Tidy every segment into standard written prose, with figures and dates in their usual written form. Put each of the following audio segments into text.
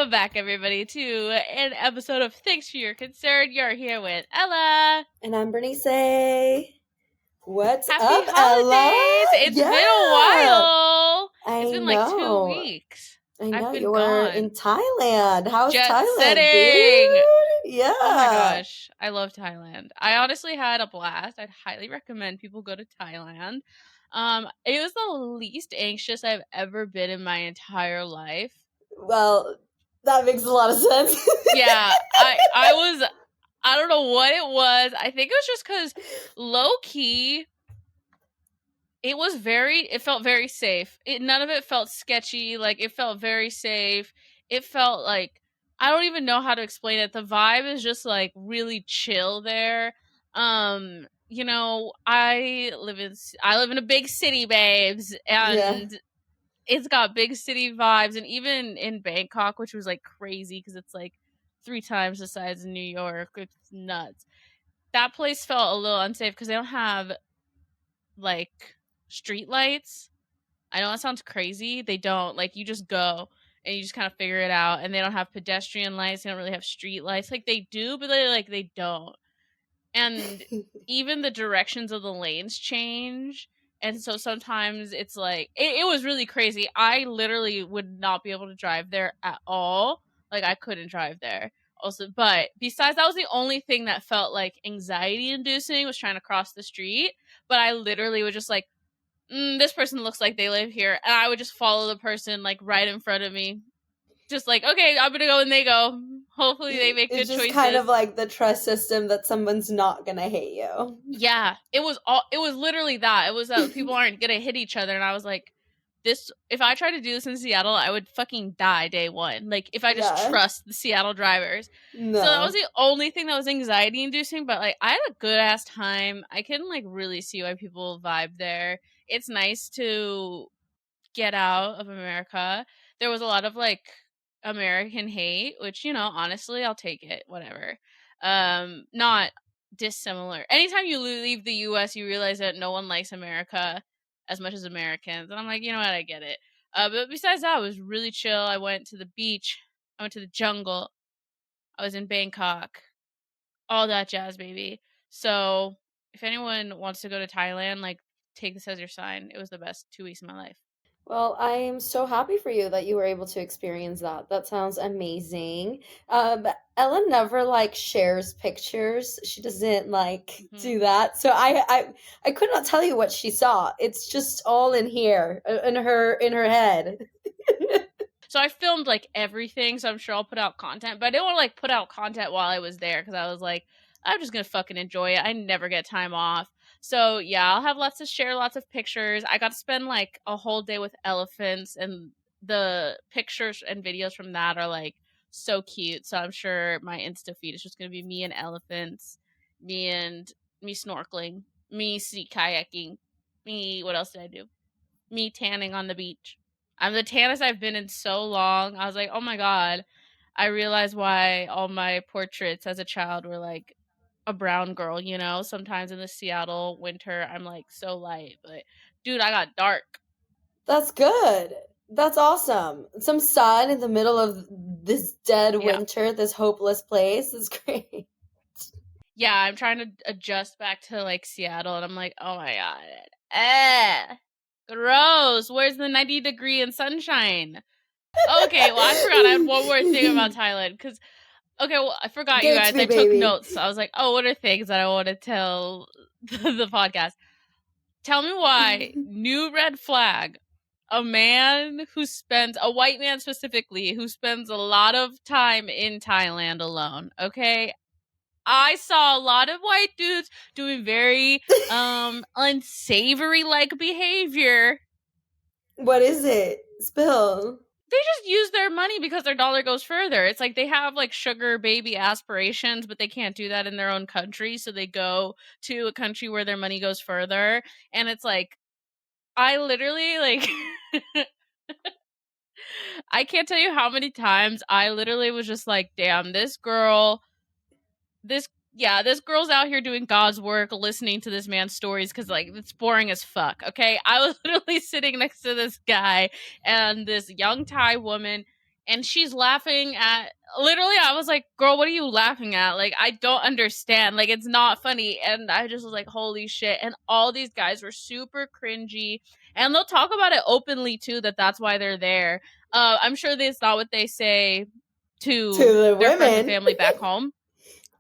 Welcome back, everybody, to an episode of Thanks for Your Concern. You're here with Ella. And I'm Berenice. What's Happy up, holidays! Ella? It's been a while. It's I been like 2 know. weeks. I know I've been you were gone. in Thailand. How's Jet Thailand, setting. dude? Yeah. Oh my gosh, I love Thailand. I honestly had a blast. I'd highly recommend people go to Thailand. It was the least anxious I've ever been in my entire life. Well, that makes a lot of sense. Yeah, I don't know what it was. I think it was just because low key, it felt very safe. None of it felt sketchy. Like, it felt very safe. It felt like, I don't even know how to explain it. The vibe is just like really chill there. I live in a big city, babes, Yeah. and it's got big city vibes. And even in Bangkok, which was like crazy because it's like 3 times the size of New York, it's nuts. That place felt a little unsafe because they don't have like street lights. I know that sounds crazy. They don't. Like, you just go and you just kind of figure it out. And they don't have pedestrian lights. They don't really have street lights. Like, they do, but they don't. And even the directions of the lanes change. And so sometimes it's like, it was really crazy. I literally would not be able to drive there at all. Like, I couldn't drive there. Also, but besides, that was the only thing that felt like anxiety inducing, was trying to cross the street. But I literally was just like, this person looks like they live here. And I would just follow the person like right in front of me. Just like, okay, I'm gonna go, and they go. Hopefully they make It's good just choices. kind of like the trust system that someone's not gonna hate you. Yeah, it was literally that. It was that people aren't gonna hit each other, and I was like, if I tried to do this in Seattle, I would fucking die day one. Like, if I just trust the Seattle drivers. No. So that was the only thing that was anxiety inducing, but like, I had a good ass time. I can like really see why people vibe there. It's nice to get out of America. There was a lot of like American hate, which, honestly, I'll take it. Whatever. Not dissimilar. Anytime you leave the US, you realize that no one likes America as much as Americans. And I'm like, you know what, I get it. But besides that, it was really chill. I went to the beach. I went to the jungle. I was in Bangkok. All that jazz, baby. So if anyone wants to go to Thailand, like, take this as your sign. It was the best 2 weeks of my life. Well, I am so happy for you that you were able to experience that. That sounds amazing. Ella never like shares pictures. She doesn't like do that. So I could not tell you what she saw. It's just all in here, in her head. So I filmed like everything, so I'm sure I'll put out content. But I didn't want to like put out content while I was there because I was like, I'm just gonna fucking enjoy it. I never get time off. So yeah, I'll have lots of pictures. I got to spend like a whole day with elephants, and the pictures and videos from that are like so cute. So I'm sure my Insta feed is just gonna be me and elephants, me snorkeling, me sea kayaking, what else did I do? Me tanning on the beach. I'm the tannest I've been in so long. I was like, oh my god. I realized why all my portraits as a child were like a brown girl, Sometimes in the Seattle winter, I'm like so light. But dude, I got dark. That's good. That's awesome. Some sun in the middle of this dead winter, this hopeless place is great. Yeah, I'm trying to adjust back to like Seattle, and I'm like, oh my god. Gross. Where's the 90-degree and sunshine? Okay, well, I forgot I had one more thing about Thailand, because I forgot, you guys. I took notes. I was like, oh, what are things that I want to tell the podcast? Tell me why, new red flag, a white man specifically, who spends a lot of time in Thailand alone, okay? I saw a lot of white dudes doing very unsavory-like behavior. What is it? Spill. They just use their money because their dollar goes further. It's like they have like sugar baby aspirations, but they can't do that in their own country. So they go to a country where their money goes further. And it's like, I literally like, I can't tell you how many times I literally was just like, damn, this girl's out here doing God's work, listening to this man's stories, because like, it's boring as fuck. Okay, I was literally sitting next to this guy and this young Thai woman. and she's laughing at, literally, I was like, girl, what are you laughing at? Like, I don't understand. Like, it's not funny. And I just was like, holy shit. And all these guys were super cringy. And they'll talk about it openly, too, that that's why they're there. I'm sure that's not what they say To to the their friends and women. family back home.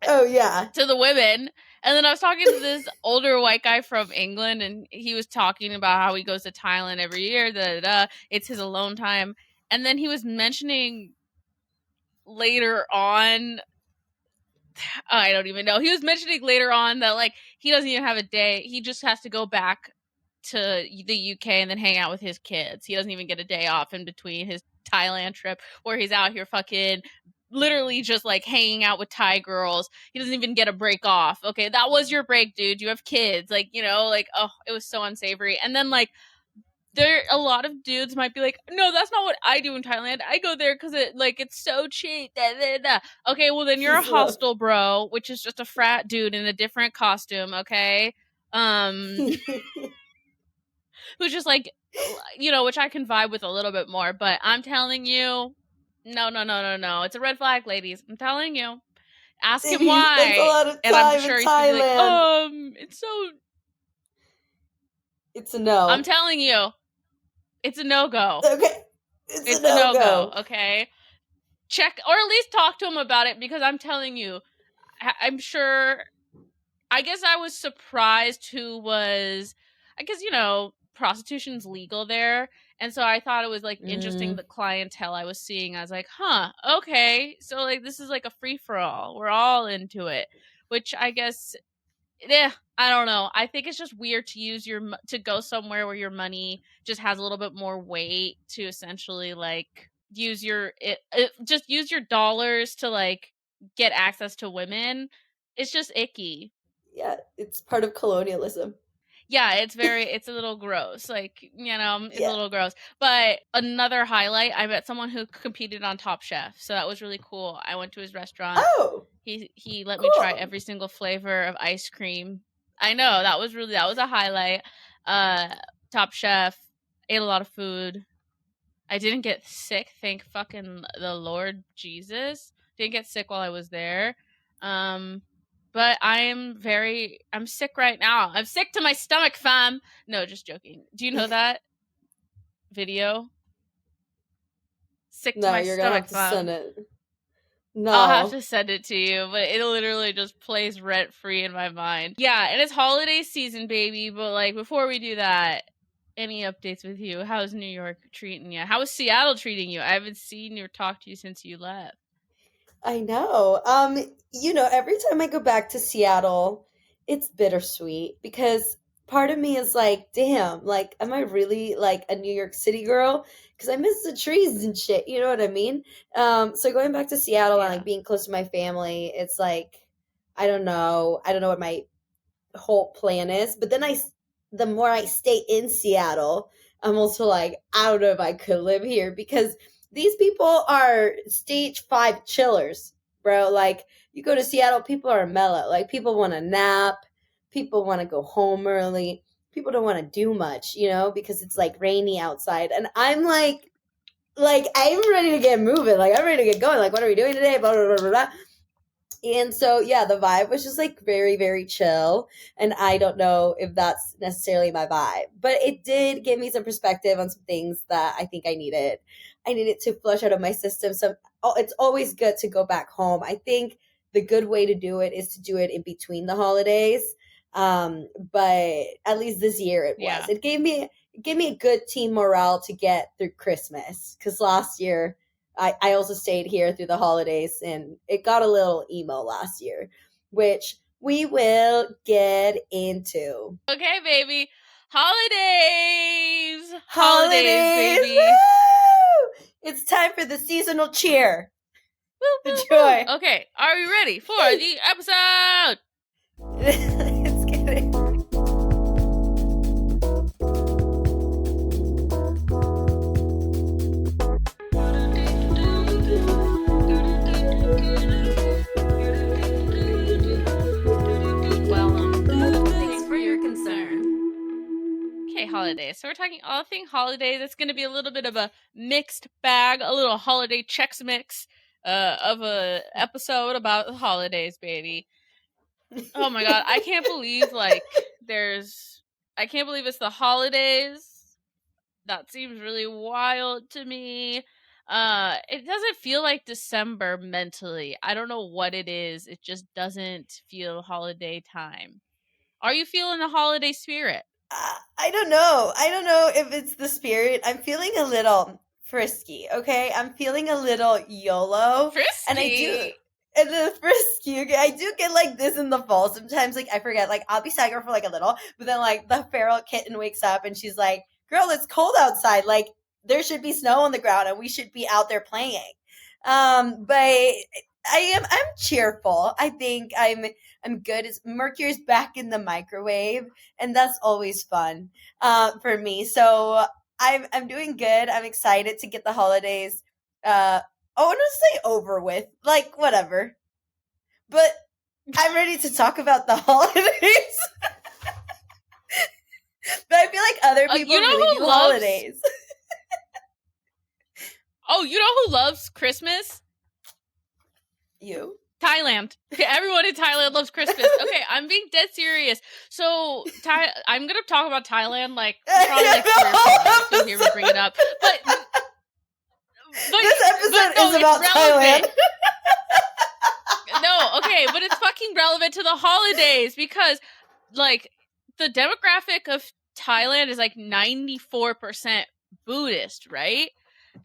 Oh, yeah. To the women. And then I was talking to this older white guy from England, and he was talking about how he goes to Thailand every year. It's his alone time. And then he was mentioning later on, I don't even know. He was mentioning later on that like he doesn't even have a day. He just has to go back to the UK and then hang out with his kids. He doesn't even get a day off in between his Thailand trip where he's out here fucking literally just like hanging out with Thai girls. He doesn't even get a break off. Okay, that was your break, dude. You have kids. Like, you know, like, oh, it was so unsavory. And then like there, a lot of dudes might be like, no, that's not what I do in Thailand. I go there because it's so cheap. Da, da, da. Okay, well then you're a hostel bro, which is just a frat dude in a different costume. Okay, who's just like, you know, which I can vibe with a little bit more. But I'm telling you, no. It's a red flag, ladies. I'm telling you. Ask him He spends a why, lot of and I'm time sure in he's gonna be like, Thailand. it's so. It's a no. I'm telling you, it's a no-go. Okay. It's a no-go. Okay? Check, or at least talk to him about it, because I'm telling you, I'm sure, I guess I was surprised who was, I guess, you know, prostitution's legal there. And so I thought it was like interesting the clientele I was seeing. I was like, huh, okay. So like this is like a free-for-all. We're all into it. Which I guess, I don't know. I think it's just weird to use to go somewhere where your money just has a little bit more weight to essentially like just use your dollars to like get access to women. It's just icky. Yeah, it's part of colonialism. Yeah, it's a little gross. Like, you know, it's a Yeah. little gross. But another highlight, I met someone who competed on Top Chef. So that was really cool. I went to his restaurant. Oh. He let cool. me try every single flavor of ice cream. I know, that was a highlight. Top Chef, ate a lot of food. I didn't get sick, thank fucking the Lord Jesus. Didn't get sick while I was there. But I'm sick right now. I'm sick to my stomach, fam. No, just joking. Do you know that video? Sick to my you're stomach, gonna have to fam. send it. No. I'll have to send it to you, but it literally just plays rent free in my mind. Yeah, and it's holiday season, baby. But like before we do that, any updates with you? How's New York treating you? How is Seattle treating you? I haven't seen or talked to you since you left. I know. You know, every time I go back to Seattle, it's bittersweet because part of me is like, damn, like, am I really like a New York City girl? Because I miss the trees and shit. You know what I mean? So going back to Seattle and like being close to my family, it's like, I don't know. I don't know what my whole plan is. But then the more I stay in Seattle, I'm also like, I don't know if I could live here because these people are stage 5 chillers, bro. Like, you go to Seattle, people are mellow. Like, people want to nap, people want to go home early, people don't want to do much, you know, because it's like rainy outside. And I'm like I'm ready to get moving. Like, I'm ready to get going. Like, what are we doing today? Blah blah blah blah blah. And so, yeah, the vibe was just like very, very chill. And I don't know if that's necessarily my vibe, but it did give me some perspective on some things that I think I needed. I needed to flush out of my system. So it's always good to go back home. I think the good way to do it is to do it in between the holidays. But at least this year it was. It gave me a good team morale to get through Christmas. Because last year, I also stayed here through the holidays and it got a little emo last year, which we will get into. Okay, baby. Holidays! Holidays, baby. Woo! It's time for the seasonal cheer. Woo, the joy. Woo. Okay, are we ready for the episode? Let's get it. holidays. So we're talking all things holidays. It's going to be a little bit of a mixed bag, a little holiday Chex Mix of a episode about the holidays, baby. Oh my god, I can't believe I can't believe it's the holidays. That seems really wild to me. It doesn't feel like December mentally. I don't know what it is. It just doesn't feel holiday time. Are you feeling the holiday spirit? I don't know. I don't know if it's the spirit. I'm feeling a little frisky, okay? I'm feeling a little YOLO. And I do Frisky. and the frisky, okay? I do get like this in the fall. Sometimes like I forget, like I'll be sad girl for like a little, but then like the feral kitten wakes up and she's like, girl, it's cold outside. Like there should be snow on the ground and we should be out there playing. But I'm cheerful. I think I'm good. It's Mercury's back in the microwave, and that's always fun for me. So I'm doing good. I'm excited to get the holidays. I want to say over with, like whatever. But I'm ready to talk about the holidays. But I feel like other people You know really who do loves? holidays. Oh, you know who loves Christmas? You? Thailand. Okay, everyone in Thailand loves Christmas. Okay, I'm being dead serious. So, I'm gonna talk about Thailand like probably like 3 or 4 minutes. You'll hear me bring it up, but This episode no, is about it's relevant. Thailand. No, okay, but it's fucking relevant to the holidays because, like, the demographic of Thailand is like 94% Buddhist, right?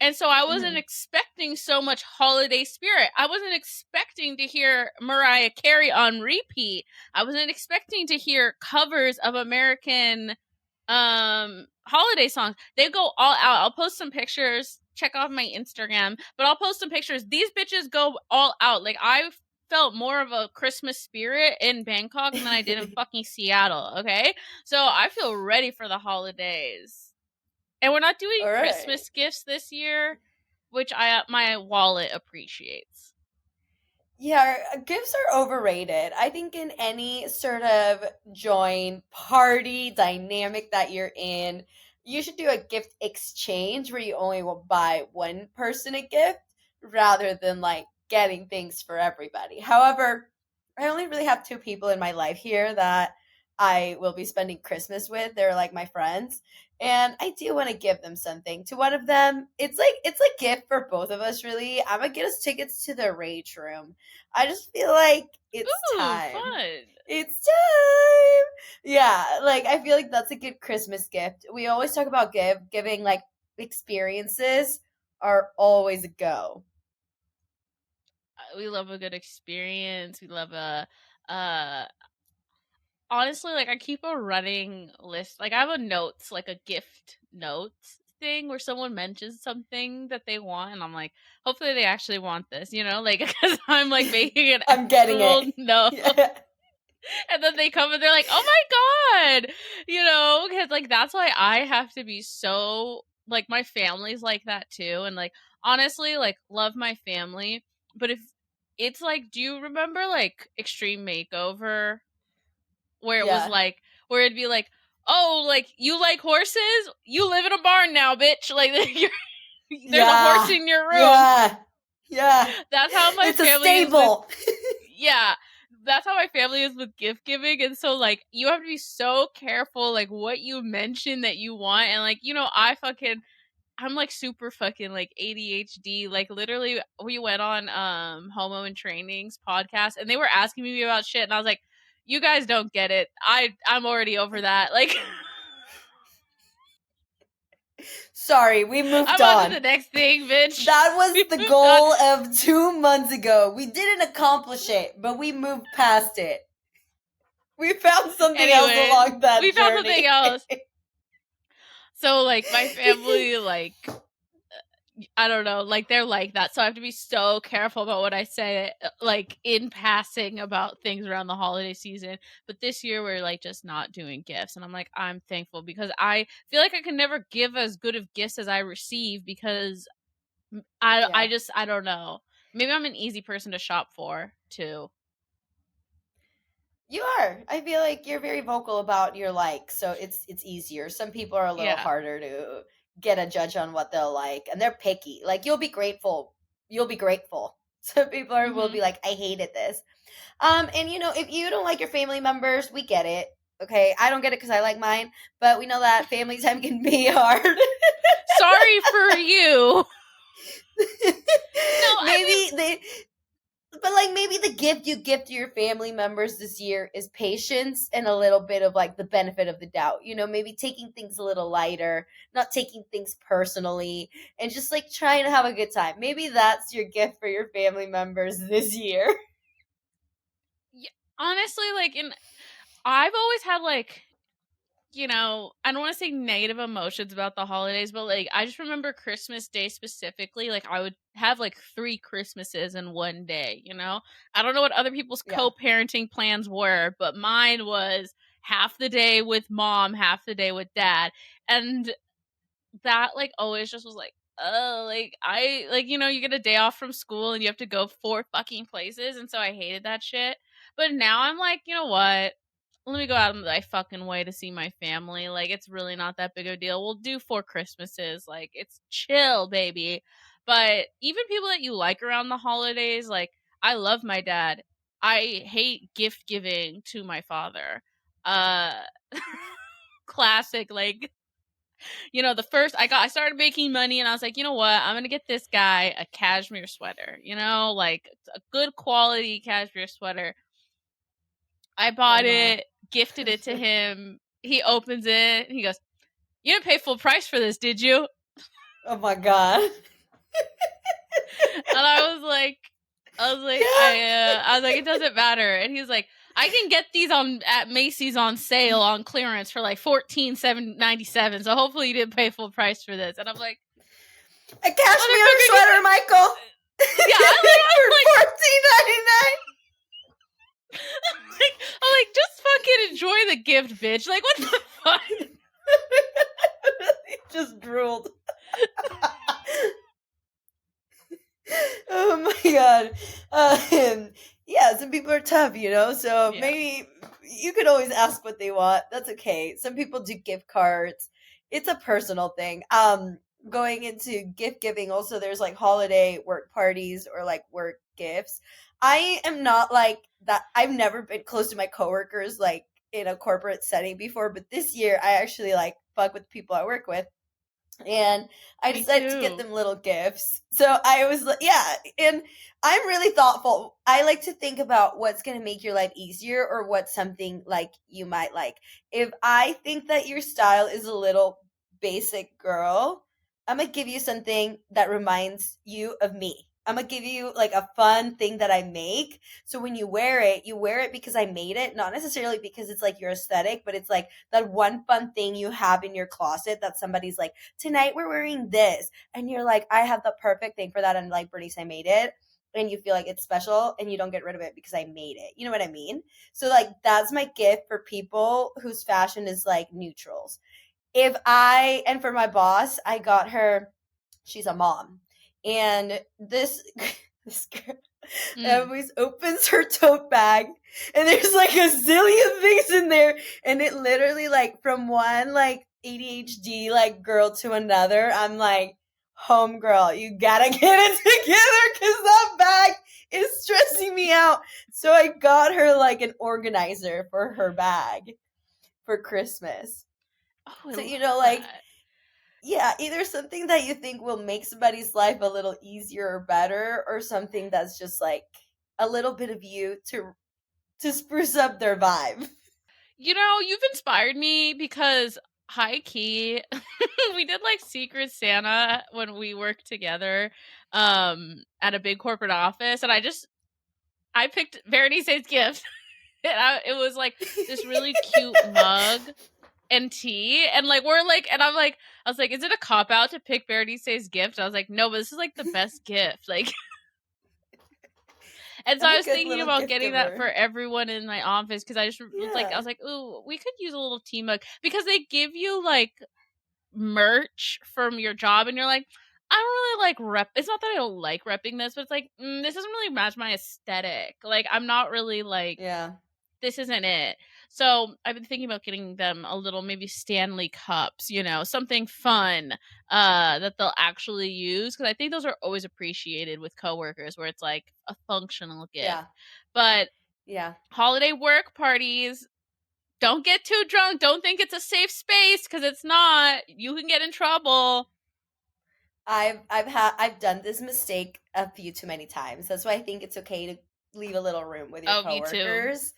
And so I wasn't expecting so much holiday spirit. I wasn't expecting to hear Mariah Carey on repeat. I wasn't expecting to hear covers of American holiday songs. They go all out. I'll post some pictures. Check out my Instagram, but I'll post some pictures. These bitches go all out. Like I felt more of a Christmas spirit in Bangkok than I did in fucking Seattle, okay? So I feel ready for the holidays. And we're not doing All right. Christmas gifts this year, which my wallet appreciates. Yeah, gifts are overrated. I think in any sort of join party dynamic that you're in, you should do a gift exchange where you only will buy one person a gift rather than like getting things for everybody. However, I only really have two people in my life here that I will be spending Christmas with. They're like my friends. And I do want to give them something. To one of them, it's a gift for both of us really. I'm gonna get us tickets to the Rage Room. I just feel like it's Ooh, time. fun. It's time. Yeah, like I feel like that's a good Christmas gift. We always talk about giving like experiences are always a go. We love a good experience. We love uh honestly, like I keep a running list. Like I have a notes, like a gift notes thing where someone mentions something that they want and I'm like, hopefully they actually want this, you know? Like cuz I'm like making an I'm getting actual it. note. Yeah. And then they come and they're like, "Oh my god." You know, cuz like that's why I have to be so like my family's like that too and like honestly, like love my family, but if it's like do you remember like Extreme Makeover where it was Yeah. like where it'd be like, "Oh, like you like horses? You live in a barn now, bitch." Like there's a horse Yeah. in your room. Yeah. Yeah. That's how my It's a family is with stable. yeah. That's how my family is with gift giving and so like you have to be so careful like what you mention that you want and like you know I'm like super fucking like ADHD. Like literally we went on Homo and Training's podcast and they were asking me about shit and I was like, you guys don't get it. I'm already over that. Like Sorry, we moved I'm on to on. the next thing, bitch. That was We the moved on. goal of 2 months ago. We didn't accomplish it, but we moved past it. We found something else Anyways, along that we found something journey. else. So like my family like I don't know, like they're like that. So I have to be so careful about what I say, like in passing about things around the holiday season. But this year we're like just not doing gifts. And I'm like, I'm thankful because I feel like I can never give as good of gifts as I receive because I Yeah. just, I don't know. Maybe I'm an easy person to shop for too. You are. I feel like you're very vocal about your likes, so it's easier. Some people are a little Yeah. harder to get a judge on what they'll like, and they're picky. Like you'll be grateful. You'll be grateful. Some people will Mhm. be like, I hated this. And if you don't like your family members, we get it. Okay, I don't get it because I like mine, but we know that family time can be hard. Sorry for you. No, I mean, maybe they But like maybe the gift you give to your family members this year is patience and a little bit of like the benefit of the doubt. Maybe taking things a little lighter, not taking things personally, and just like trying to have a good time. Maybe that's your gift for your family members this year. honestly, like, I've always had like, I don't want to say negative emotions about the holidays, but like I just remember Christmas Day specifically, like I would have like 3 Christmases in one day, I don't know what other people's Yeah. co-parenting plans were, but mine was half the day with mom, half the day with dad. And that like always just was like, oh, like I like you get a day off from school and you have to go 4 fucking places, and so I hated that shit. But now I'm like, you know what? Let me go out of my fucking way to see my family. Like it's really not that big of a deal. We'll do 4 Christmases. Like it's chill, baby. But even people that you like around the holidays, like I love my dad. I hate gift giving to my father. Uh classic like the first I started making money and I was like, you know what? I'm going to get this guy a cashmere sweater, like a good quality cashmere sweater. I Oh bought my. it, gifted it to him. He opens it and he goes, "You didn't pay full price for this, did you?" Oh my god. And Yeah. I was like, it doesn't matter. And he was like, I can get these on at Macy's on sale on clearance for like $14.97. So hopefully you didn't pay full price for this. And I'm like, A cashmere motherfucker, sweater, Michael. yeah, I'm For 14.99. like, just fucking enjoy the gift, bitch. Like, what the fuck? He just drooled. Oh my god. Yeah, some people are tough, so Yeah. maybe you could always ask what they want. That's okay. Some people do gift cards. It's a personal thing. Going into gift giving, also there's like holiday work parties or like work gifts. I am not like that. I've never been close to my coworkers like in a corporate setting before, but this year I actually like fuck with the people I work with, and I Me decided to get too. them little gifts. So I was like, yeah, and I'm really thoughtful. I like to think about what's going to make your life easier or what's something like you might like. If I think that your style is a little basic girl, I'm going to give you something that reminds you of me. I'm going to give you like a fun thing that I make. So when you wear it because I made it, not necessarily because it's like your aesthetic, but it's like that one fun thing you have in your closet that somebody's like, tonight we're wearing this, and you're like, I have the perfect thing for that, and like, Bernice, I made it, and you feel like it's special and you don't get rid of it because I made it. You know what I mean? So like that's my gift for people whose fashion is like neutrals. If I and for my boss, I got her, she's a mom, and this this girl Mm. always opens her tote bag and there's like a zillion things in there, and it literally like from one like ADHD like girl to another, I'm like, home girl, you gotta get it together because that bag is stressing me out. So I got her like an organizer for her bag for Christmas. Oh, I So love like, that. yeah, either something that you think will make somebody's life a little easier or better, or something that's just like a little bit of you to spruce up their vibe. You've inspired me because high key, we did like Secret Santa when we worked together at a big corporate office, and I picked Veronice's gift. It was like this really cute mug and tea, and like we're like, and I was like, is it a cop out to pick Veronice's gift? I was like, no, but this is like the best gift, like. And so I'm I a was good thinking little about gift getting that giver. for everyone in my office because I Yeah. was like, ooh, we could use a little tea mug because they give you like merch from your job, and you're like, I don't really like rep. It's not that I don't like repping this, but it's like this doesn't really match my aesthetic. Like I'm not really like Yeah. this isn't it. So I've been thinking about getting them a little maybe Stanley cups, something fun that they'll actually use, because I think those are always appreciated with coworkers, where it's like a functional gift. Yeah. But Yeah. holiday work parties, don't get too drunk. Don't think it's a safe space, because it's not. You can get in trouble. I've done this mistake a few too many times. That's why I think it's okay to leave a little room with your Oh, me too. coworkers.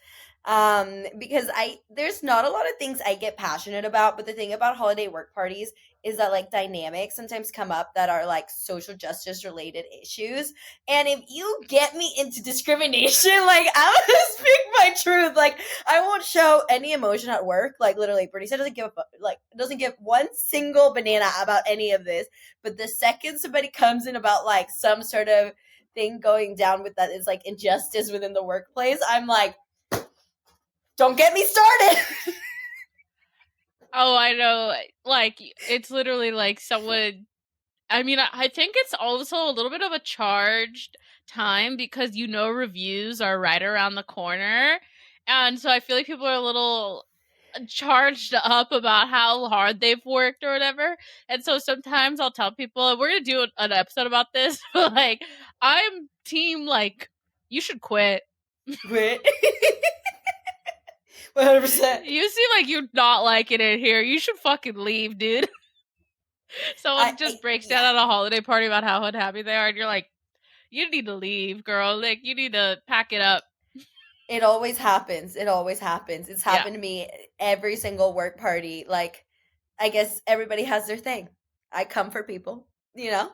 Because there's not a lot of things I get passionate about, but the thing about holiday work parties is that like dynamics sometimes come up that are like social justice related issues. And if you get me into discrimination, like I'm gonna speak my truth. Like I won't show any emotion at work. Like literally, Bernice doesn't give doesn't give one single banana about any of this. But the second somebody comes in about like some sort of thing going down with that is like injustice within the workplace, I'm like, don't get me started. Oh, I know. Like, it's literally like someone. I mean, I think it's also a little bit of a charged time, because reviews are right around the corner. And so I feel like people are a little charged up about how hard they've worked or whatever. And so sometimes I'll tell people, we're going to do an episode about this, but like, I'm team, like, you should quit. Quit. 100%. You seem like you're not liking it here. You should fucking leave, dude. Someone just breaks down Yeah. at a holiday party about how unhappy they are, and you're like, you need to leave, girl. Like, you need to pack it up. It always happens. It always happens. It's Yeah. happened to me every single work party. Like, I guess everybody has their thing. I come for people, you know?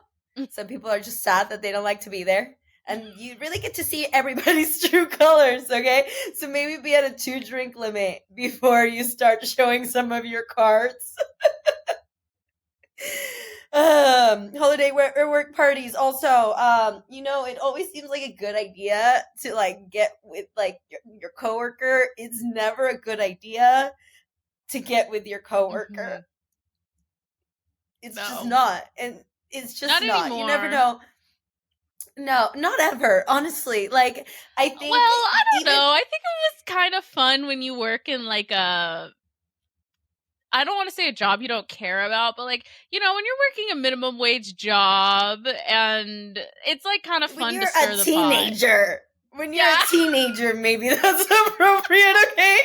Some people are just sad that they don't like to be there. And you really get to see everybody's true colors, okay? So maybe be at a 2-drink limit before you start showing some of your cards. Holiday work parties also, it always seems like a good idea to like get with like your coworker. It's never a good idea to get with your Mm-hmm. coworker. It's just No. not. And it's just Not not. You never anymore. know. No, not ever, honestly. Like I Well, think I don't even know. I think it was kind of fun when you work in like I don't want to say a job you don't care about, but like, when you're working a minimum wage job, and it's like kind of when fun to you're a stir the pot. teenager. When you're a Yeah. teenager, maybe that's appropriate, okay?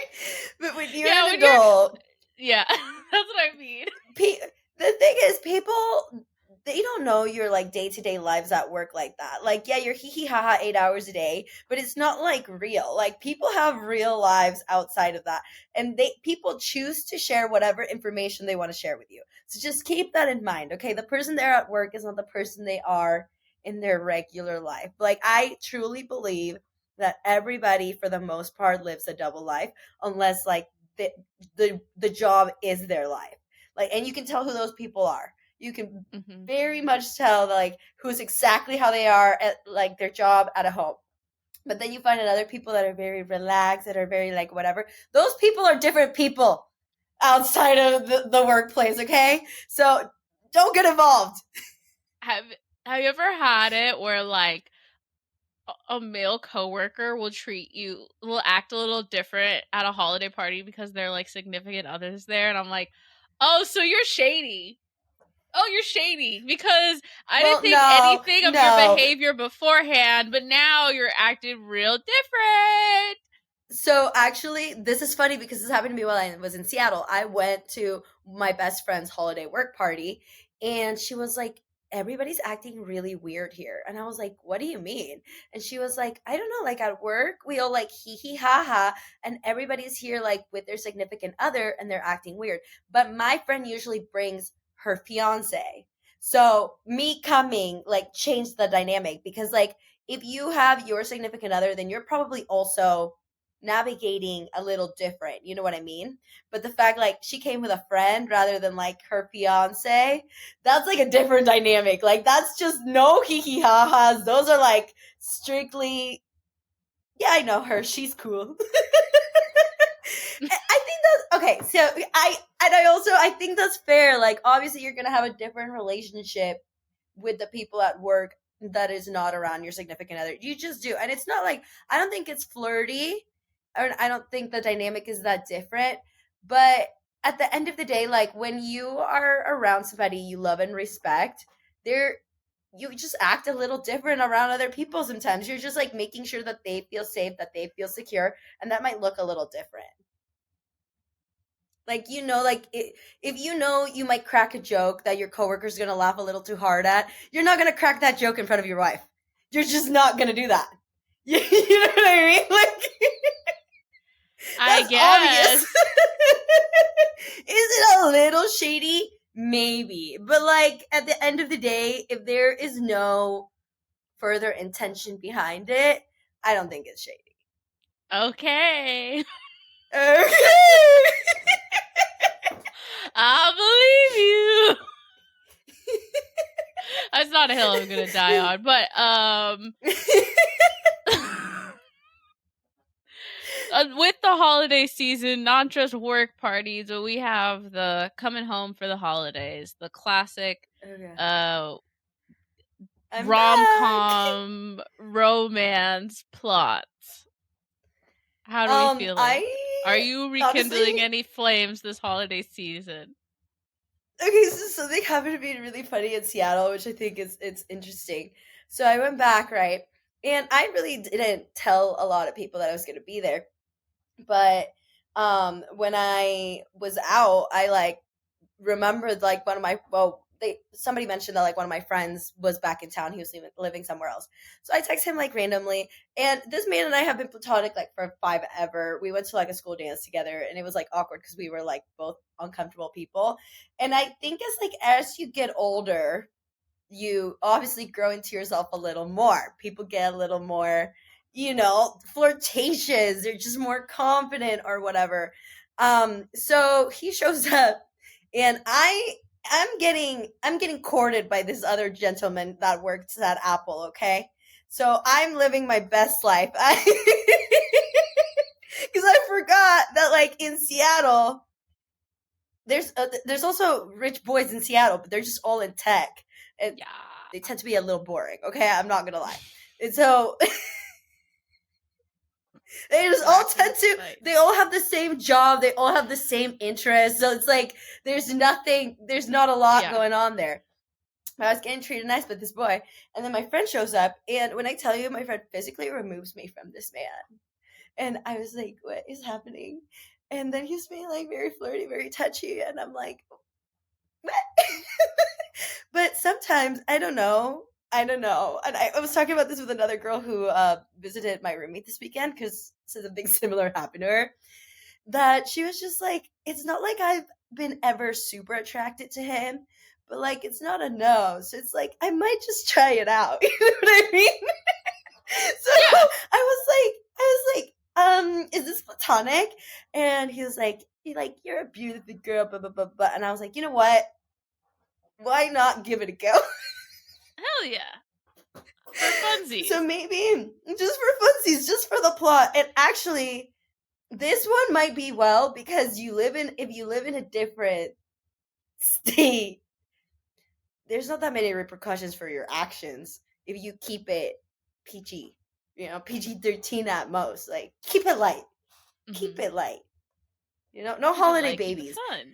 But when you're Yeah, an when you're adult, yeah, that's what I mean. the thing is, people they don't know your like day to day lives at work like that. Like, yeah, you're hee hee ha ha 8 hours a day, but it's not like real. Like, people have real lives outside of that, and people choose to share whatever information they want to share with you. So just keep that in mind, okay? The person there at work is not the person they are in their regular life. Like, I truly believe that everybody, for the most part, lives a double life, unless like the job is their life. Like, and you can tell who those people are. You can Hmm. very much tell like who's exactly how they are at like their job at a home. But then you find other people that are very relaxed, that are very like whatever. Those people are different people outside of the workplace, okay? So don't get involved. Have Have you ever had it where like a male coworker will act a little different at a holiday party because they're like significant others there, and I'm like, oh, so you're shady. Oh, you're shady, because I didn't Well, think no, anything of your no. behavior beforehand, but now you're acting real different. So actually, this is funny because this happened to me while I was in Seattle. I went to my best friend's holiday work party, and she was like, "Everybody's acting really weird here." And I was like, "What do you mean?" And she was like, "I don't know, like at work, we all like hee hee ha ha, and everybody's here like with their significant other and they're acting weird. But my friend usually brings her fiance. So me coming like changed the dynamic because like if you have your significant other, then you're probably also navigating a little different. You know what I mean? But the fact like she came with a friend rather than like her fiance, that's like a different dynamic. Like that's just no hee hee ha ha's. Those are like strictly, yeah, I know her. She's cool. I think that's okay. So I also I think that's fair. Like obviously you're gonna have a different relationship with the people at work that is not around your significant other. You just do. And it's not like I don't think it's flirty I don't think the dynamic is that different. But at the end of the day, like when you are around somebody you love and respect, they're you just act a little different around other people sometimes. You're just like making sure that they feel safe, that they feel secure, and that might look a little different. Like like if you know you might crack a joke that your coworker's gonna laugh a little too hard at, you're not gonna crack that joke in front of your wife. You're just not gonna do that. You know what I mean? Like I that's obvious. guess. Is it a little shady? Maybe. But like at the end of the day, if there is no further intention behind it, I don't think it's shady. Okay. Okay. I believe you. That's not a hill I'm gonna die on, but with the holiday season, not just work parties, but we have the coming home for the holidays, the classic Okay. uh I'm back. rom-com romance plot. How do we feeling? I Are you rekindling honestly any flames this holiday season? okay, so something happened to me really funny in Seattle, which I think is it's interesting. So I went back, right? And I really didn't tell a lot of people that I was gonna be there. But when I was out, I like remembered like one of my they somebody mentioned that like one of my friends was back in town. He was living somewhere else. So I text him like randomly, and this man and I have been platonic like for five ever. We went to like a school dance together, and it was like awkward because we were like both uncomfortable people. And I think as you get older, you obviously grow into yourself a little more. People get a little more, flirtatious. They're just more confident or whatever. So he shows up, and I'm getting courted by this other gentleman that works at Apple. Okay, so I'm living my best life. Because I forgot that like in Seattle, there's also rich boys in Seattle, but they're just all in tech, and Yeah. they tend to be a little boring. Okay, I'm not gonna lie. And so they just all Racking tend to. spice. They all have the same job. They all have the same interests. So it's like there's nothing. There's not a lot Yeah. going on there. I was getting treated nice by this boy, and then my friend shows up, and when I tell you, my friend physically removes me from this man, and I was like, "What is happening?" And then he's being like very flirty, very touchy, and I'm like, "What?" But sometimes I don't know. I don't know. And I was talking about this with another girl who visited my roommate this weekend because something similar happened to her. That she was just like, it's not like I've been ever super attracted to him, but like it's not a no. So it's like I might just try it out. You know what I mean? So Yeah. I was like, is this platonic? And he was like, you're a beautiful girl, blah blah blah blah. And I was like, you know what? Why not give it a go? Hell yeah. For funsies. So maybe just for funsies, just for the plot. And actually, this one might be well because if you live in a different state, there's not that many repercussions for your actions if you keep it PG. PG-13 at most. Like keep it light. Keep it light. No Keep it holiday light, keep it babies. fun.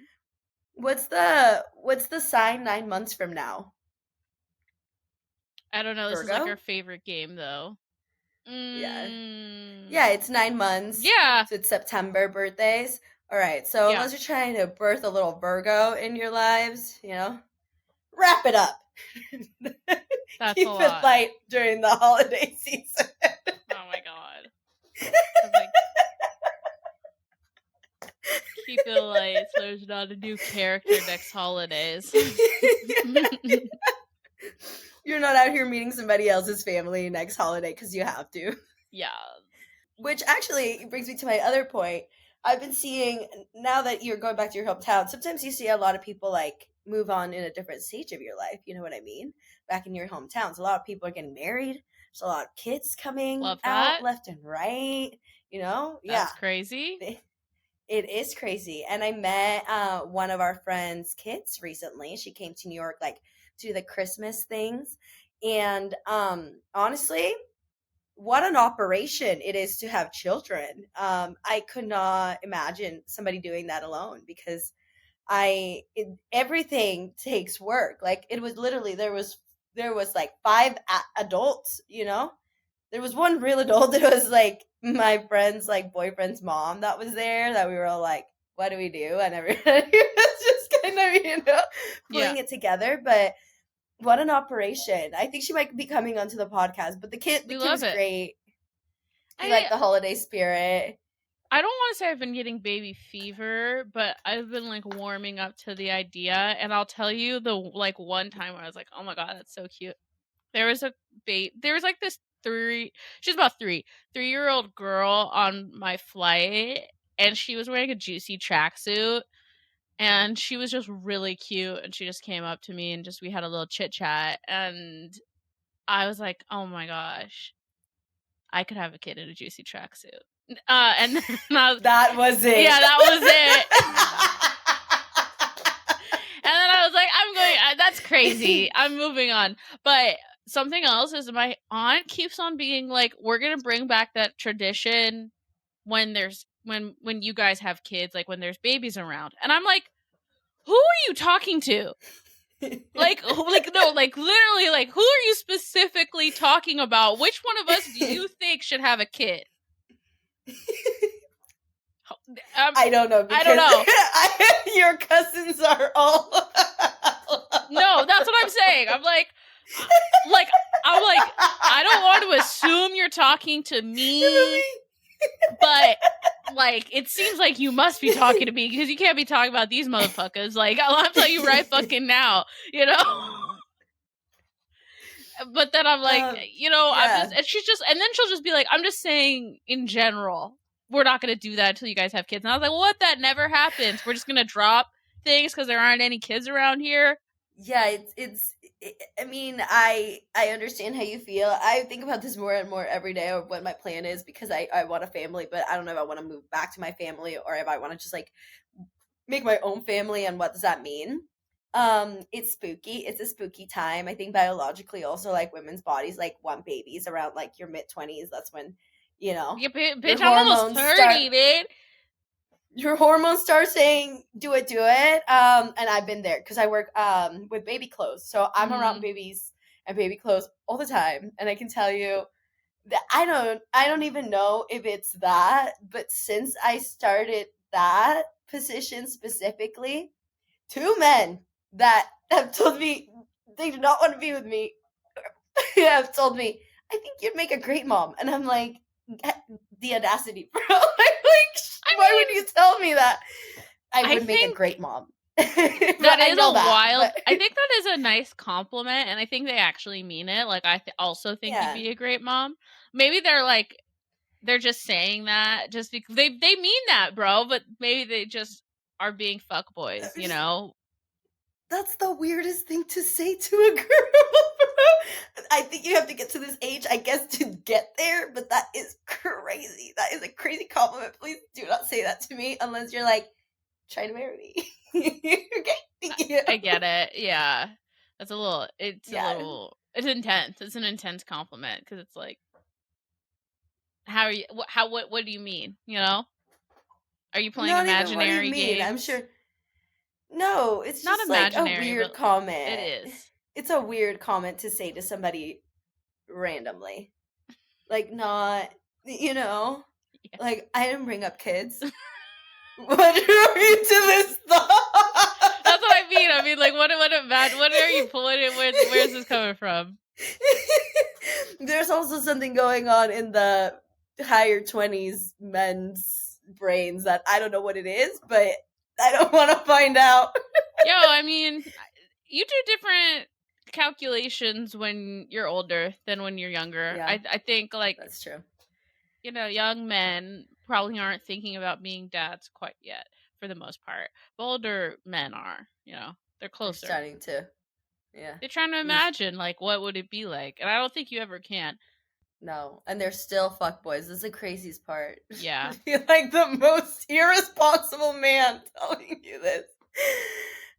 What's the sign 9 months from now? I don't know. This is like our Virgo? favorite game, though. Yeah. Yeah, it's 9 months. Yeah. So it's September birthdays. All right. So Yeah. unless you're trying to birth a little Virgo in your lives, wrap it up. That's a Keep it lot. light during the holiday season. Oh my god. I was like, keep it light so there's not a new character next holidays. You're not out here meeting somebody else's family next holiday because you have to. Yeah. Which actually brings me to my other point. I've been seeing now that you're going back to your hometown, sometimes you see a lot of people like move on in a different stage of your life. You know what I mean? Back in your hometowns, a lot of people are getting married. There's a lot of kids coming Love out that. left and right. Yeah, That's crazy. it is crazy. And I met one of our friends' kids recently. She came to New York like to do the Christmas things, and honestly, what an operation it is to have children. I could not imagine somebody doing that alone because everything takes work. Like it was literally there was like five adults, you know. There was one real adult that was like my friend's like boyfriend's mom that was there that we were all like, what do we do? And everybody was just kind of, Yeah. putting it together. But what an operation. I think she might be coming onto the podcast, but the kid We was love it. great. He I liked the holiday spirit. I don't want to say I've been getting baby fever, but I've been like warming up to the idea. And I'll tell you the like one time where I was like, oh my God, that's so cute. There was like this she's about 3-year-old girl on my flight, and she was wearing a juicy tracksuit, and she was just really cute, and she just came up to me and just we had a little chit chat, and I was like, oh my gosh, I could have a kid in a juicy tracksuit. And then That was it. Yeah, that was it. And then I was like, that's crazy. I'm moving on. But something else is my aunt keeps on being like, we're going to bring back that tradition when you guys have kids, like when there's babies around. And I'm like, who are you talking to? Like no, like literally, like who are you specifically talking about? Which one of us do you think should have a kid? I don't know. Because I don't know. Your cousins are all. No, that's what I'm saying. I'm like, I don't want to assume you're talking to me, but like, it seems like you must be talking to me because you can't be talking about these motherfuckers. Like, I'll tell you right fucking now, you know. But then I'm like, yeah. I'm just, and then she'll just be like, I'm just saying in general, we're not going to do that until you guys have kids. And I was like, well, what? That never happens. We're just going to drop things because there aren't any kids around here. Yeah, I mean, I understand how you feel. I think about this more and more every day of what my plan is because I want a family, but I don't know if I want to move back to my family or if I want to just like make my own family and what does that mean? It's spooky. It's a spooky time. I think biologically also like women's bodies like want babies around like your mid-20s. That's when, Yeah, bitch, I'm almost 30, dude. Your hormones start saying do it. And I've been there because I work with baby clothes, so I'm around babies and baby clothes all the time, and I can tell you that I don't even know if it's that, but since I started that position specifically, 2 men that have told me they do not want to be with me have told me, I think you'd make a great mom, and I'm like, the audacity, bro. Why would you tell me that? I would make a great mom. That is wild. But I think that is a nice compliment, and I think they actually mean it. Like, I also think you'd be a great mom. Maybe they're just saying that just because they mean that, bro. But maybe they just are being fuckboys, you know. That's the weirdest thing to say to a girl, bro. I think you have to get to this age, I guess, to get there, but that is crazy. That is a crazy compliment. Please do not say that to me unless you're like trying to marry me. Okay, thank you. I get it. Yeah, that's it's intense. It's an intense compliment because it's like, how are you? What do you mean? You know, are you playing imaginary games? I'm sure. No, it's not just imaginary, like a weird comment. It is. It's a weird comment to say to somebody randomly. Like, not, like, I didn't bring up kids. What are you to this thought? That's what I mean. I mean, like, what are you pulling it? Where's this coming from? There's also something going on in the higher 20s men's brains that I don't know what it is, but I don't want to find out. Yo, I mean, you do different calculations when you're older than when you're younger. Yeah, I think, like, that's true. Young men probably aren't thinking about being dads quite yet, for the most part. But older men are, they're closer. They're starting to, yeah. They're trying to imagine, like, what would it be like? And I don't think you ever can. No, and they're still fuckboys. This is the craziest part. Yeah. I feel like the most irresponsible man telling you this.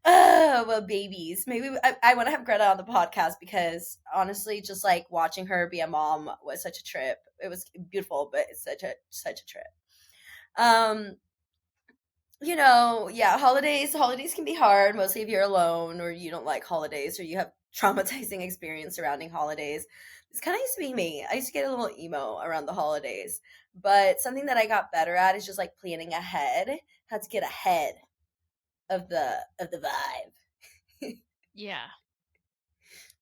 Oh, well, babies. Maybe I want to have Greta on the podcast because honestly, just like watching her be a mom was such a trip. It was beautiful, but it's such a trip. Um, yeah, holidays can be hard, mostly if you're alone or you don't like holidays or you have traumatizing experience surrounding holidays. This kind of used to be me. I used to get a little emo around the holidays, but something that I got better at is just like planning ahead, how to get ahead of the vibe. Yeah,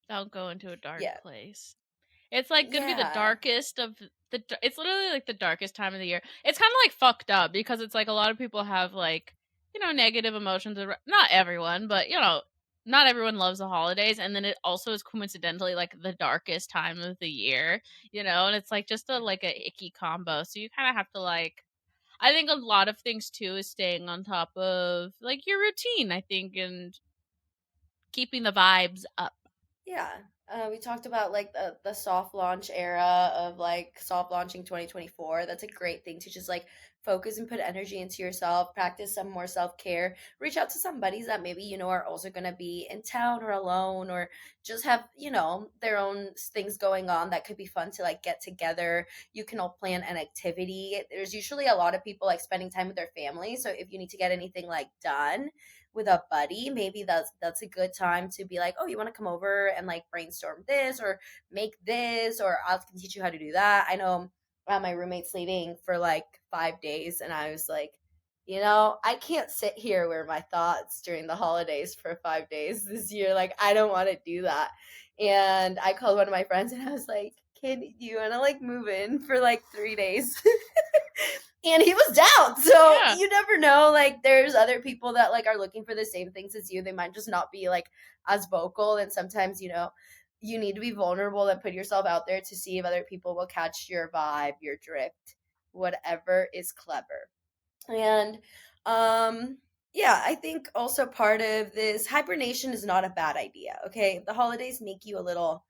don't go into a dark Yeah. place. It's like gonna be the Yeah. darkest of it's literally like the darkest time of the year. It's kind of like fucked up because it's like a lot of people have like, negative emotions. Not everyone, but not everyone loves the holidays. And then it also is coincidentally like the darkest time of the year, and it's like just a icky combo. So you kind of have to like, I think a lot of things too is staying on top of like your routine, I think, and keeping the vibes up. Yeah. We talked about like the soft launch era of like soft launching 2024. That's a great thing to just like focus and put energy into yourself, practice some more self-care, reach out to some buddies that maybe are also going to be in town or alone or just have, their own things going on that could be fun to like get together. You can all plan an activity. There's usually a lot of people like spending time with their family, so if you need to get anything like done with a buddy, maybe that's a good time to be like, oh, you want to come over and like brainstorm this or make this, or I can teach you how to do that. I know my roommate's leaving for like 5 days, and I was like, I can't sit here with my thoughts during the holidays for 5 days this year. Like, I don't want to do that. And I called one of my friends and I was like, kid, do you want to like move in for like 3 days? And he was down. So Yeah. you never know. Like, there's other people that like are looking for the same things as you. They might just not be like as vocal. And sometimes, you need to be vulnerable and put yourself out there to see if other people will catch your vibe, your drift, whatever is clever. And yeah, I think also part of this hibernation is not a bad idea. Okay. The holidays make you a little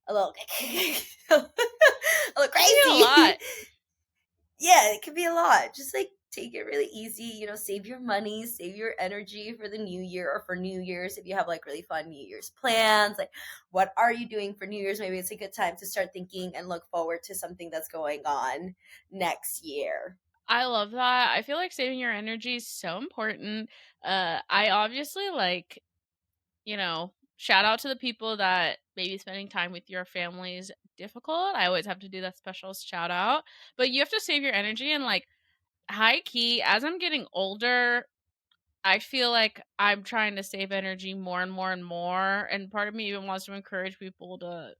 a little It can be a lot. crazy. Yeah, it can be a lot. Just like take it really easy, save your money, save your energy for the new year or for New Year's if you have like really fun New Year's plans. Like, what are you doing for New Year's? Maybe it's a good time to start thinking and look forward to something that's going on next year. I love that. I feel like saving your energy is so important. I obviously like, shout out to the people that maybe spending time with your family is difficult. I always have to do that special shout out. But you have to save your energy and like high key, as I'm getting older, I feel like I'm trying to save energy more and more and more. And part of me even wants to encourage people to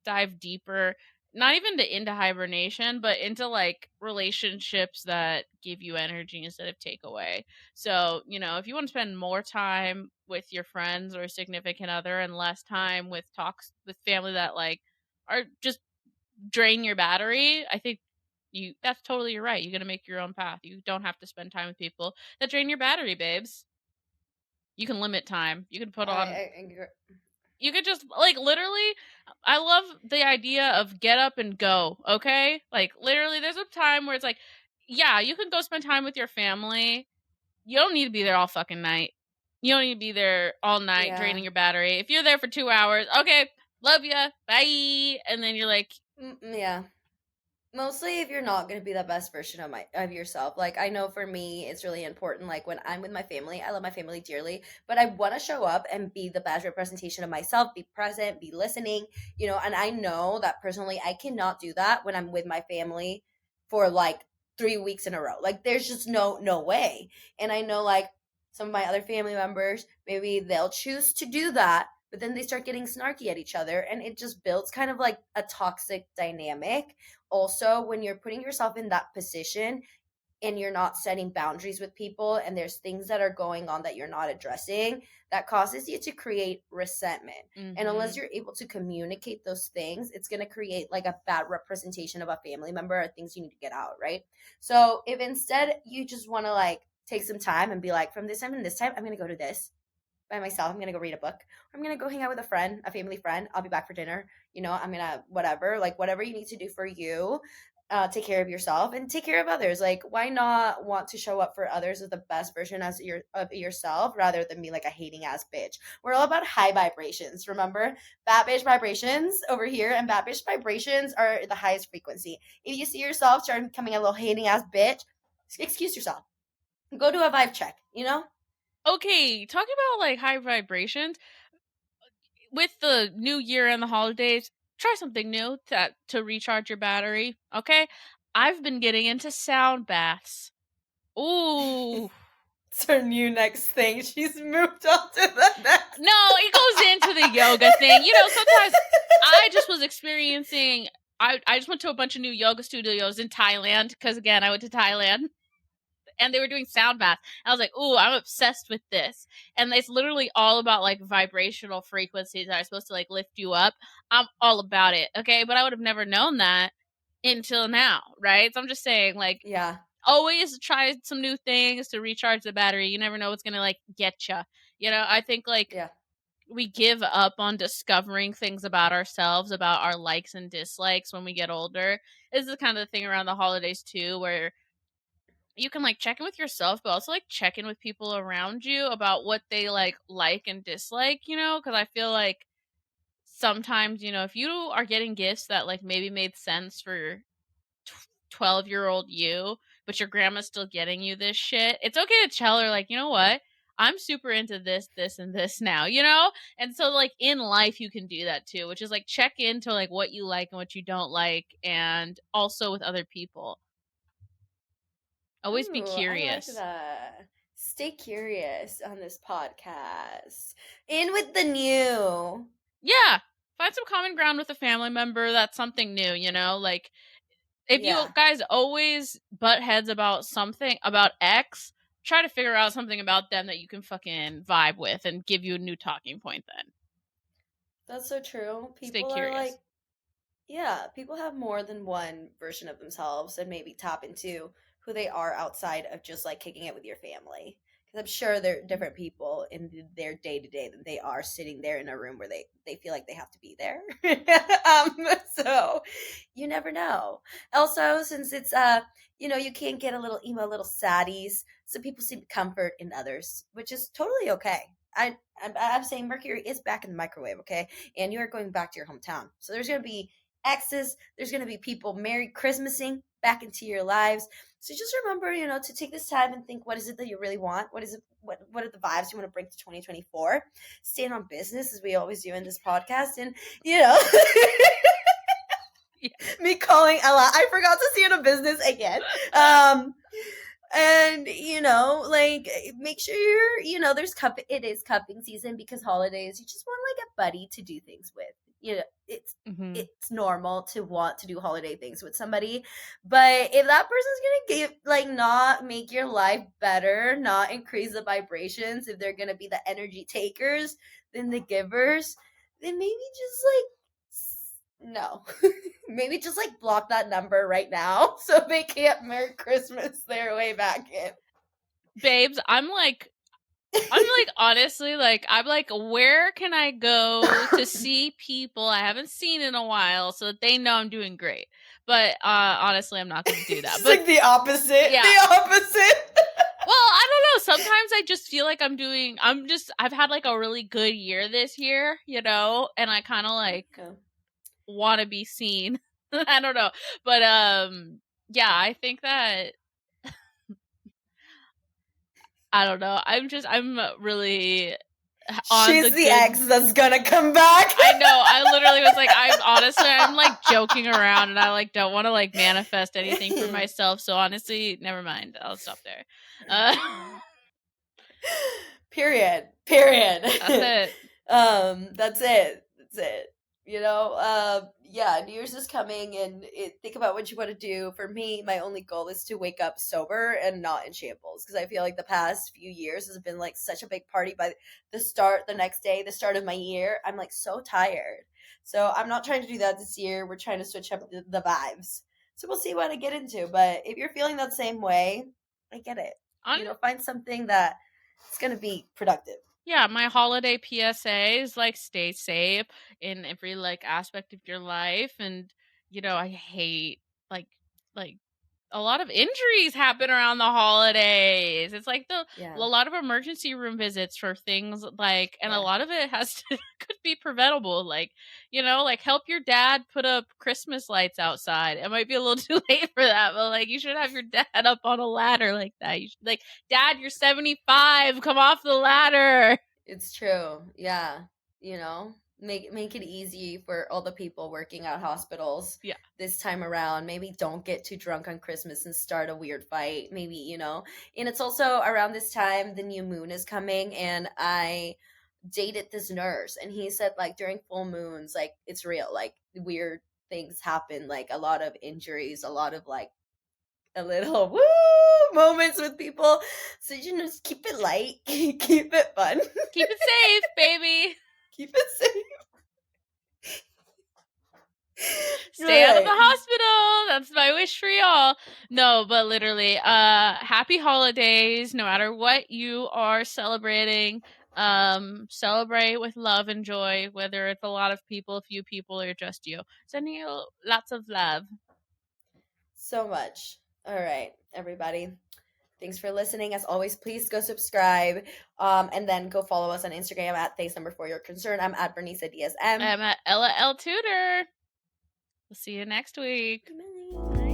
dive deeper, not even into hibernation, but into like relationships that give you energy instead of take away. So, if you want to spend more time with your friends or significant other and less time with talks with family that like are just drain your battery, I think that's totally you're right. You're gonna make your own path. You don't have to spend time with people that drain your battery, babes. You can limit time. You can put on I agree. you could just like literally I love the idea of get up and go, okay? Like literally there's a time where it's like, yeah, you can go spend time with your family. You don't need to be there all fucking night. You don't need to be there all night Yeah. draining your battery. If you're there for 2 hours, okay, love ya, bye. And then you're like, Yeah. Mostly if you're not going to be the best version of yourself. Like, I know for me it's really important, like when I'm with my family, I love my family dearly, but I want to show up and be the best representation of myself, be present, be listening, and I know that personally I cannot do that when I'm with my family for like 3 weeks in a row. Like, there's just no way. And I know like some of my other family members, maybe they'll choose to do that, but then they start getting snarky at each other and it just builds kind of like a toxic dynamic. Also, when you're putting yourself in that position and you're not setting boundaries with people and there's things that are going on that you're not addressing, that causes you to create resentment. And unless mm-hmm. you're able to communicate those things, it's going to create like a bad representation of a family member or things you need to get out, right? So if instead you just want to like take some time and be like, from this time and this time I'm going to go to this, by myself. I'm gonna go read a book. I'm gonna go hang out with a friend, a family friend. I'll be back for dinner. I'm gonna whatever, like whatever you need to do for you. Take care of yourself and take care of others. Like, why not want to show up for others as the best version of yourself rather than be like a hating ass bitch? We're all about high vibrations. Remember, bad bitch vibrations over here, and bad bitch vibrations are the highest frequency. If you see yourself start becoming a little hating ass bitch, excuse yourself. Go do a vibe check. Okay, talking about like high vibrations with the new year and the holidays, try something new to recharge your battery. Okay, I've been getting into sound baths. Ooh. It's her new next thing. She's moved on to the next. No, it goes into the yoga thing. Sometimes I just was experiencing. I just went to a bunch of new yoga studios in Thailand because, again, I went to Thailand and they were doing sound baths. I was like, ooh, I'm obsessed with this. And it's literally all about like vibrational frequencies that are supposed to like lift you up. I'm all about it. Okay. But I would have never known that until now. Right. So I'm just saying, like, Yeah. always try some new things to recharge the battery. You never know what's going to like get you. I think like Yeah. we give up on discovering things about ourselves, about our likes and dislikes when we get older. This is the kind of thing around the holidays too, where you can like check in with yourself, but also like check in with people around you about what they like and dislike, because I feel like sometimes, if you are getting gifts that like maybe made sense for 12-year-old you, but your grandma's still getting you this shit, it's okay to tell her, like, you know what? I'm super into this, this, and this now, And so, like, in life, you can do that too, which is like check into like what you like and what you don't like, and also with other people. Always be Ooh, I like curious. that. Stay curious on this podcast. In with the new. Yeah. Find some common ground with a family member. That's something new, Like, if you Yeah. guys always butt heads about something, about X, try to figure out something about them that you can fucking vibe with and give you a new talking point then. That's so true. Stay People are curious. like, yeah, people have more than one version of themselves and maybe tap into who they are outside of just like kicking it with your family. Because I'm sure there are different people in their day to day than they are sitting there in a room where they feel like they have to be there. So you never know. Also, since it's you can't get a little emo, little saddies. Some people seek comfort in others, which is totally okay. I'm saying Mercury is back in the microwave, okay? And you are going back to your hometown. So there's gonna be exes. There's going to be people Merry Christmasing back into your lives. So just remember, to take this time and think, what is it that you really want? What is it? What are the vibes you want to bring to 2024? Stand on business, as we always do in this podcast. And, Yeah. me calling Ella, I forgot to stand on business again. And like, make sure there's it is cupping season, because holidays, you just want like a buddy to do things with. It's Mm-hmm. it's normal to want to do holiday things with somebody, but if that person's gonna give, like, not make your life better, not increase the vibrations, if they're gonna be the energy takers than the givers, then maybe just like no. Maybe just like block that number right now so they can't Merry Christmas their way back in. Babes, I'm like, honestly, like, I'm like, where can I go to see people I haven't seen in a while so that they know I'm doing great? But honestly, I'm not going to do that. Just But like the opposite. yeah. The opposite. Well, I don't know. Sometimes I just feel like I've had like a really good year this year, and I kind of like want to be seen. I don't know. But yeah, I think that I don't know. I'm really on She's the the good. ex that's gonna come back. I know. I literally was like, I'm like joking around, and I like don't want to like manifest anything for myself. So honestly, never mind. I'll stop there. Period. That's it. That's it. That's it. Yeah, New Year's is coming, and think about what you want to do. For me, my only goal is to wake up sober and not in shambles, because I feel like the past few years has been like such a big party. By the next day, the start of my year, I'm like so tired. So I'm not trying to do that this year. We're trying to switch up the vibes. So we'll see what I get into. But if you're feeling that same way, I get it. On Find something that it's going to be productive. Yeah, my holiday PSA is like stay safe in every like aspect of your life, and I hate like like a lot of injuries happen around the holidays. It's like a Yeah. lot of emergency room visits for things like, and a Yeah. lot of it has to could be preventable. Like, like help your dad put up Christmas lights outside. It might be a little too late for that, but like you should have your dad up on a ladder like that. You should be like, Dad, you're 75. Come off the ladder. It's true. Yeah. Make it easy for all the people working at hospitals Yeah. this time around. Maybe don't get too drunk on Christmas and start a weird fight. Maybe. And it's also around this time the new moon is coming, and I dated this nurse, and he said like during full moons, like it's real, like weird things happen, like a lot of injuries, a lot of like a little woo moments with people. So just keep it light, keep it fun, Keep it safe, baby. keep it safe. All Stay out of the right. hospital. That's my wish for y'all. No, but literally, happy holidays, no matter what you are celebrating. Celebrate with love and joy, whether it's a lot of people, few people, or just you. Sending you lots of love. So much. All right, everybody. Thanks for listening. As always, please go subscribe, and then go follow us on Instagram at thanks number for your concern. I'm at Bernice DSM. I'm at Ella L Tutor. We'll see you next week. Bye.